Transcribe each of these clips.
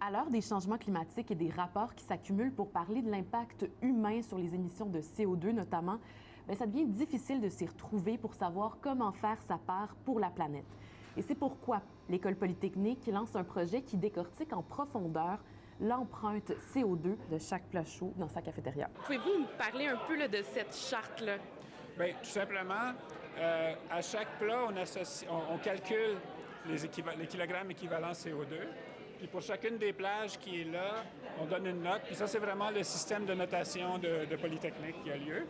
À l'heure des changements climatiques et des rapports qui s'accumulent pour parler de l'impact humain sur les émissions de CO2 notamment, ça devient difficile de s'y retrouver pour savoir comment faire sa part pour la planète. Et c'est pourquoi l'École polytechnique lance un projet qui décortique en profondeur l'empreinte CO2 de chaque plat chaud dans sa cafétéria. Pouvez-vous nous parler un peu de cette charte-là? Bien, tout simplement, à chaque plat, on calcule les kilogrammes équivalents CO2. Puis pour chacune des plages qui est là, on donne une note. Puis ça, c'est vraiment le système de notation de Polytechnique qui a lieu.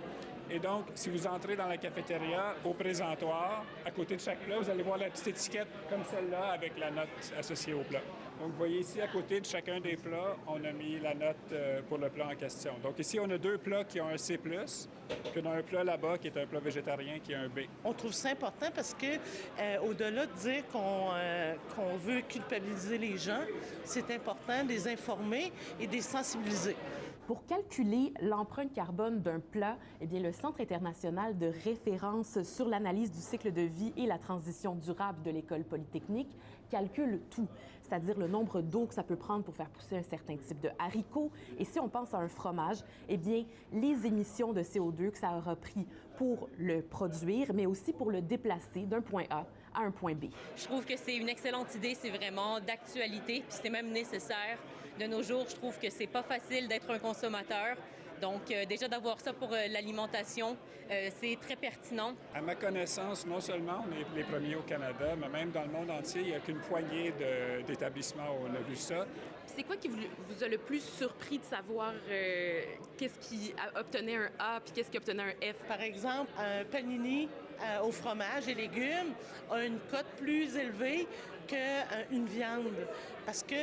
Et donc, si vous entrez dans la cafétéria, au présentoir, à côté de chaque plat, vous allez voir la petite étiquette comme celle-là avec la note associée au plat. Donc, vous voyez ici, à côté de chacun des plats, on a mis la note pour le plat en question. Donc ici, on a 2 plats qui ont un C+, puis on a un plat là-bas qui est un plat végétarien qui a un B. On trouve ça important parce que, au-delà de dire qu'on veut culpabiliser les gens, c'est important de les informer et de les sensibiliser. Pour calculer l'empreinte carbone d'un plat, le Centre international de référence sur l'analyse du cycle de vie et la transition durable de l'École polytechnique calcule tout, c'est-à-dire le nombre d'eau que ça peut prendre pour faire pousser un certain type de haricots. Et si on pense à un fromage, les émissions de CO2 que ça aura pris pour le produire, mais aussi pour le déplacer d'un point A à un point B. Je trouve que c'est une excellente idée, c'est vraiment d'actualité, puis c'est même nécessaire. De nos jours, je trouve que c'est pas facile d'être un consommateur. Donc, déjà d'avoir ça pour l'alimentation, c'est très pertinent. À ma connaissance, non seulement on est les premiers au Canada, mais même dans le monde entier, il n'y a qu'une poignée d'établissements où on a vu ça. C'est quoi qui vous a le plus surpris de savoir qu'est-ce qui obtenait un A puis qu'est-ce qui obtenait un F? Par exemple, un panini au fromage et légumes a une cote plus élevée qu'une viande. Parce que,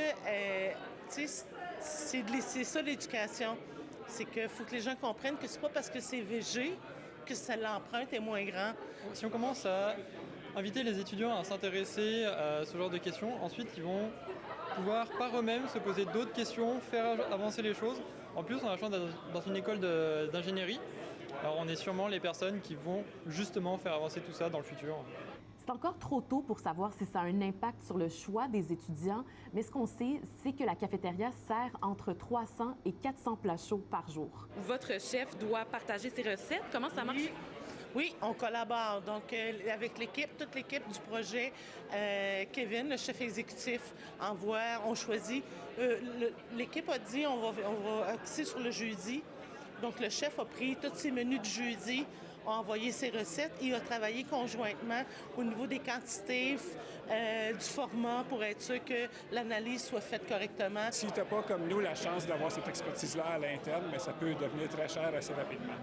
c'est ça l'éducation. C'est qu'il faut que les gens comprennent que c'est pas parce que c'est végé que l'empreinte est moins grande. Si on commence à inviter les étudiants à s'intéresser à ce genre de questions, ensuite ils vont pouvoir par eux-mêmes se poser d'autres questions, faire avancer les choses. En plus, on a la chance d'être dans une école d'ingénierie. Alors on est sûrement les personnes qui vont justement faire avancer tout ça dans le futur. C'est encore trop tôt pour savoir si ça a un impact sur le choix des étudiants, mais ce qu'on sait, c'est que la cafétéria sert entre 300 et 400 plats chauds par jour. Votre chef doit partager ses recettes. Comment ça marche? Oui, on collabore. Donc, avec l'équipe, toute l'équipe du projet, Kevin, le chef exécutif, on choisit. L'équipe a dit on va axer sur le jeudi. Donc, le chef a pris tous ses menus du jeudi, a envoyé ses recettes et a travaillé conjointement au niveau des quantités, du format pour être sûr que l'analyse soit faite correctement. Si tu n'as pas, comme nous, la chance d'avoir cette expertise-là à l'interne, mais ça peut devenir très cher assez rapidement.